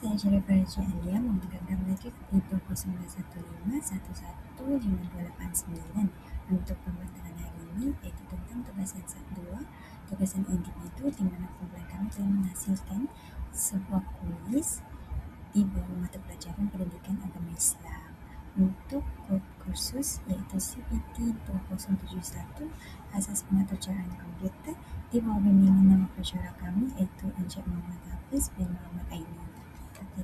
saya Syarif Farici Alia memegang lagi di 09151152889 untuk pembentangan hari ini, yaitu tentang tugasan 2, tugasan individu, di mana kumpulan kami telah menghasilkan sebuah kuis di bawah mata pelajaran pendidikan agama Islam untuk kod kursus iaitu CPT 2071 asas pengatur caraan komputer di bawah bimbingan nama pensyarah kami iaitu Encik Muhammad Hafiz bin Muhammad Aini.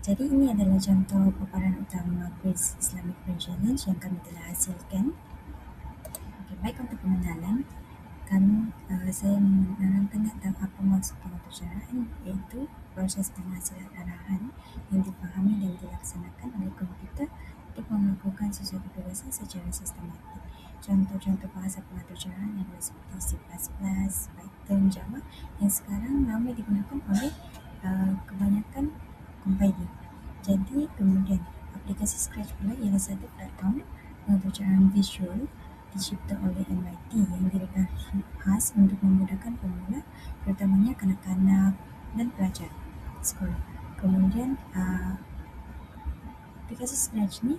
Jadi ini adalah contoh paparan utama kuis Islamic Brain Challenge yang kami telah hasilkan. Baik, untuk pengenalan saya menerangkan tentang apa maksud pengatur caraan, iaitu proses penghasilan arahan yang dipahami dan dilaksanakan oleh komputer untuk melakukan sesuatu tugasan secara sistematik. Contoh-contoh bahasa pengatur caraan adalah seperti C++, Python, Java yang sekarang ramai digunakan oleh kebanyakan compiler. Jadi kemudian aplikasi Scratch pula ialah satu platform pengatur caraan visual dicipta oleh MIT yang diberikan khas untuk memudahkan pemula, terutamanya kanak-kanak dan pelajar sekolah. Kemudian aplikasi Scratch ni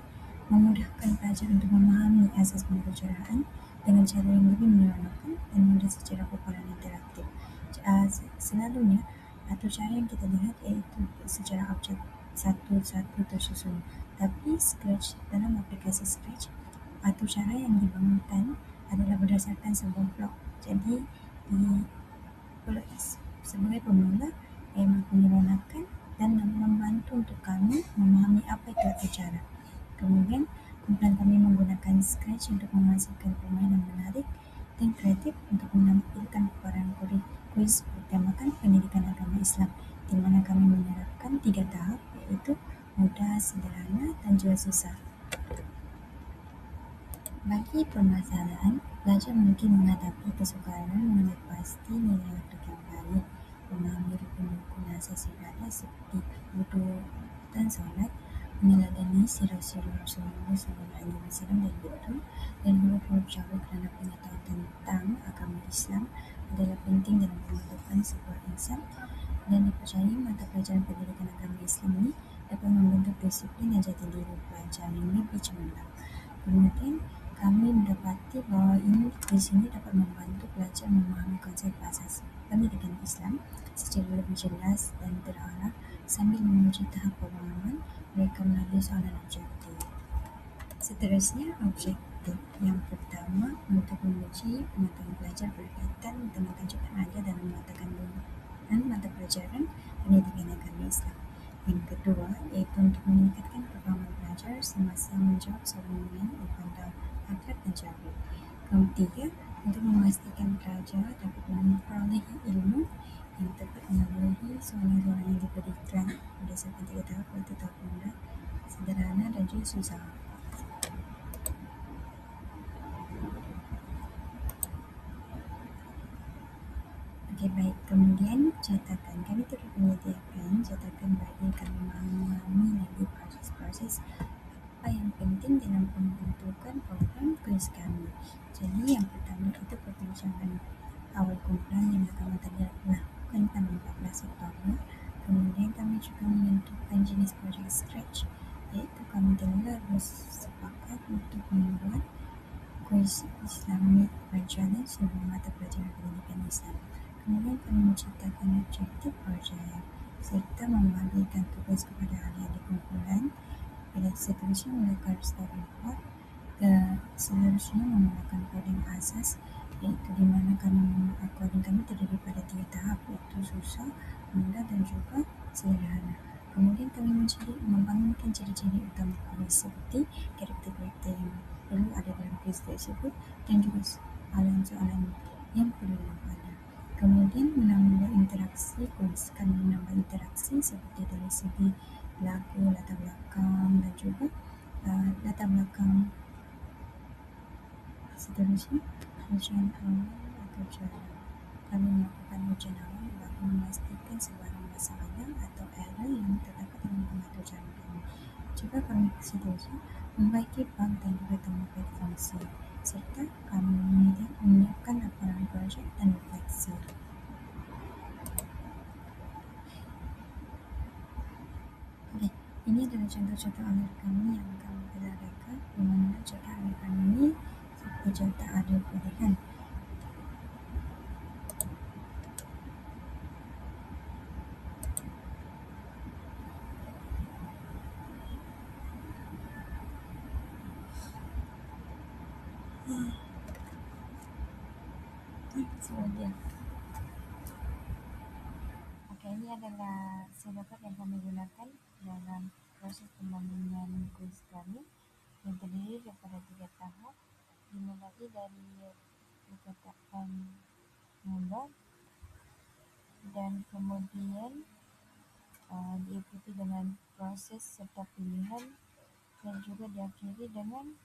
memudahkan pelajar untuk memahami asas pengatur caraan dengan cara yang lebih menyeronokkan dan mudah secara paparan interaktif. Selalunya atur cara yang kita lihat iaitu secara objek satu-satu tersusun, tapi dalam aplikasi Scratch atur cara yang dibangunkan adalah berdasarkan sebuah blok. Jadi sebagai pemula ia mampu menyeronokkan dan membantu untuk kami memahami apa itu atur cara. Kemudian kumpulan kami menggunakan Scratch untuk menghasilkan permainan menarik dan kreatif untuk menampilkan paparan kuis bertemakan pendidikan agama Islam, di mana kami menerapkan 3 tahap iaitu mudah, sederhana dan juga susah. Bagi permasalahan, pelajar mungkin menghadapi kesukaran mengenai pasti nilai akhlak yang baik, memahami rukun-rukun asas ibadah seperti wudu dan solat, meneladani sirah-sirah Rasulullah SAW dan betul, dan huruf-huruf Jawa kerana pengetahuan tentang agama Islam adalah penting dalam pembentukan sebuah insan, dan dipercayai mata pelajaran pendidikan agama Islam ini dapat membentuk disiplin dan jati diri pelajar yang lebih cemerlang. Kemudian kami mendapati bahawa kuis ini dapat membantu pelajar memahami konsep asas pendidikan Islam secara lebih jelas dan terarah sambil menguji tahap pemahaman mereka melalui soalan objektif. Seterusnya, objektif yang pertama untuk menguji pengetahuan pelajar berkaitan dengan kejutan ada dalam mata kandungan mata pelajaran pendidikan agama Islam. Yang kedua iaitu untuk meningkatkan kefahaman pelajar semasa menjawab soalan mengenai pandang akhlak dan cara. Ketiga, untuk memastikan pelajar dapat memperolehi ilmu yang tepat melalui soalan-soalan yang diberikan berdasarkan 3 tahap iaitu tahap mudah, sederhana dan juga susah. Baik, kemudian catatan. Kami turut menyediakan catatan bagi kami memahami lagi proses-proses apa yang penting dalam pembentukan program kuis kami. Jadi yang pertama itu perbincangan awal kumpulan yang kami tadi lakukan pada 14 Oktober. Kemudian kami juga menentukan jenis projek Scratch, iaitu kami telah bersepakat untuk membuat kuis Islamic Brain Challenge dengan mata pelajaran pendidikan Islam. Kemudian kami menciptakan objektif projek serta membagikan tugas kepada ahli-ahli kumpulan. Bila seterusnya melakukan start report, seterusnya menggunakan coding asas, iaitu di mana coding kami terdiri pada 3 tahap iaitu susah, mudah dan juga sederhana. Kemudian kami membangunkan ciri-ciri utama kuis seperti karakter-karakter yang perlu ada dalam kuis tersebut dan juga soalan-soalan yang perlu ada. Kemudian menambah interaksi kuis, kami menambah interaksi seperti dari segi lagu, latar belakang dan juga latar belakang. Seterusnya, ujian awal atau cara. Kami melakukan ujian awal bagi memastikan sebarang masalah atau error yang terdapat dalam pengatur cara kami. Juga kami seterusnya membaiki bug dan juga tambahkan fungsi, serta kami menyiapkan laporan projek dan refleksi. Ini adalah contoh-contoh alur kami yang kami telah reka, di mana contoh alur kami ini seperti tak ada pilihan. Selanjutnya, ini adalah silabat yang kami gunakan dalam proses pembangunan kuis kami yang terdiri daripada 3 tahap, dimulai dari perkataan mula dan kemudian diikuti dengan proses serta pilihan dan juga diakhiri dengan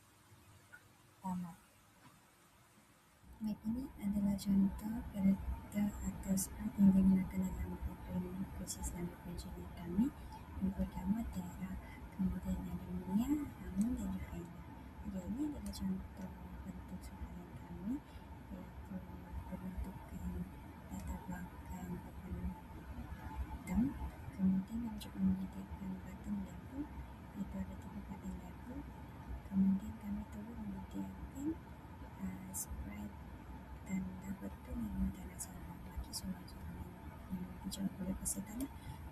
tamat. Baik, ini adalah contoh kereta atau sprite yang digunakan dalam program kursus dan pengajian kami. Yang pertama Tiara, kemudian ada Mia, Amin dan Rahaina. Jadi ini adalah contoh bentuk soalan kami, iaitu berbentukkan latar belakang papan hitam. Kemudian kami juga menyediakan button level, iaitu ada 3 button level. Kemudian kami turut menyediakan sprite dan dapat tu memang tak ada salah lagi soalan-soalan yang dijawab oleh peserta.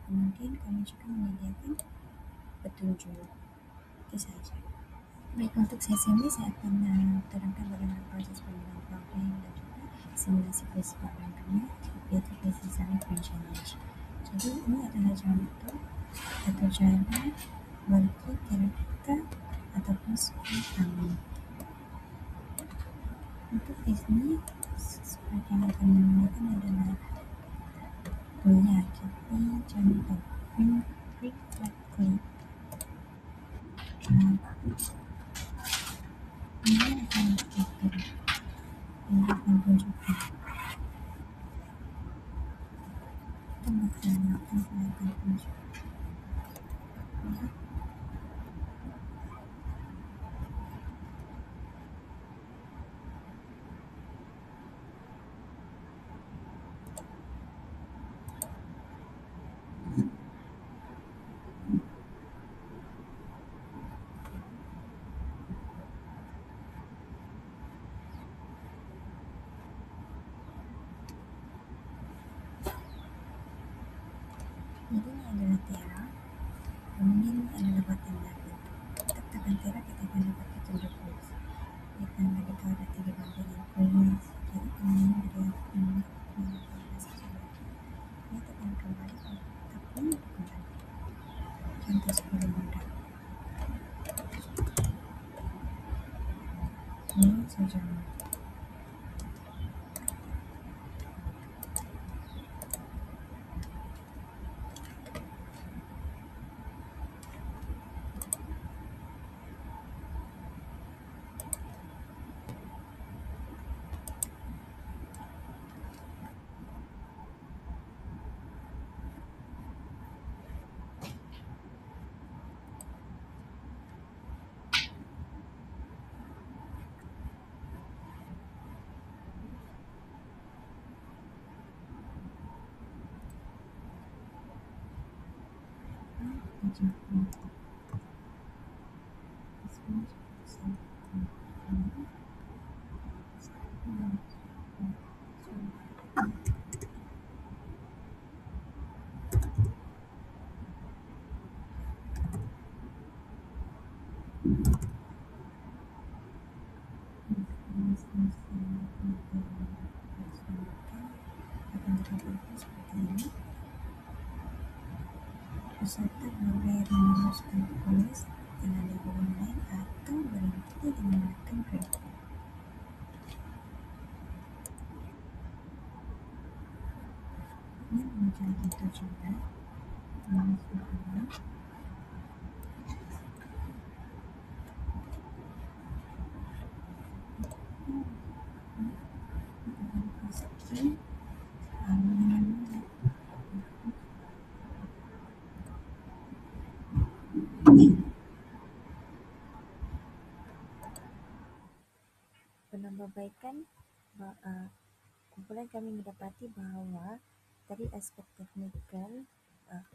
Kemudian kami juga menyediakan petunjuk. Itu sahaja. Baik, untuk sesi ini saya akan terangkan bagaimana proses pembuatan program dan juga simulasi kuis program kami, iaitu kuis Islamic Brain Challenge. Jadi ini adalah contoh atau cara bentuk karakter ataupun sprite kami. Untuk kuis ini, sprite yang akan menggunakan adalah Mia, jadi contoh reflectly. Ini akan kita yang akan tunjukkan pembukaan yang akan tunjukkan. Jadi ini adalah Tiara, kemudian ini adalah button level. Kita tekan Tiara, kita akan dapat petunjuk kuis. Dia akan bagi tahu ada 3 bagian kuis. Jadi kemudian ada satu lagi. Ini tekan kembali, ataupun kembali. Contoh sebelum mudah. Ini saja. Peserta boleh meneruskan kuis dengan level online atau berhenti dengan menekan break. Ini mencari kita coba memasukkan screen penambahbaikan. Kumpulan kami mendapati bahawa dari aspek teknikal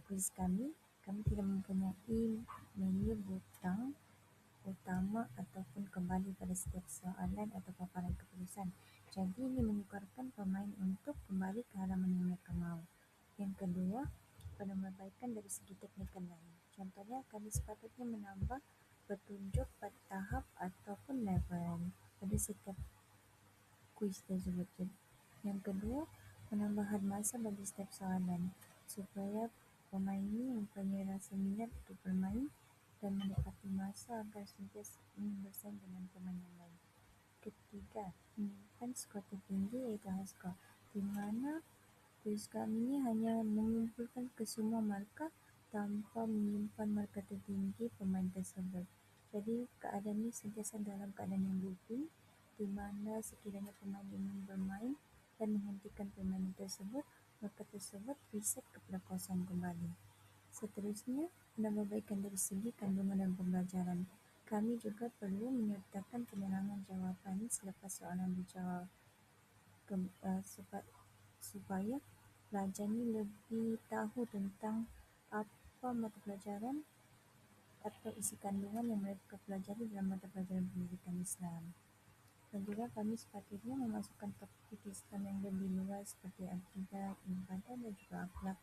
kuis kami kami tidak mempunyai menu butang utama ataupun kembali pada setiap soalan atau paparan keputusan. Jadi ini menyukarkan pemain untuk kembali ke halaman yang mereka mahu. Yang kedua, penambahbaikan dari segi teknikal lain. Contohnya, kami sepatutnya menambah petunjuk pada tahap ataupun level pada setiap kuis tersebut. Yang kedua, penambahan masa bagi setiap soalan supaya pemain ini mempunyai rasa minat untuk bermain dan menikmati masa agar sentiasa ingin bersaing dengan pemain yang lain. Ketiga, menyimpan skor tertinggi iaitu high score, di mana kuis kami ini hanya mengumpulkan kesemua markah tanpa menyimpan markah tertinggi pemain tersebut. Jadi keadaan ini sentiasa dalam keadaan yang looping, di mana sekiranya pemain ingin bermain dan menghentikan permainan tersebut, markah tersebut reset kepada kosong kembali. Seterusnya, penambahbaikan dari segi kandungan dan pembelajaran. Kami juga perlu menyertakan penerangan jawapan selepas soalan dijawab supaya pelajar ini lebih tahu tentang apa mata pelajaran atau isi kandungan yang mereka pelajari dalam mata pelajaran pendidikan Islam. Dan juga kami sepatutnya memasukkan topik Islam yang lebih luas seperti akidah, ibadah dan juga akhlak.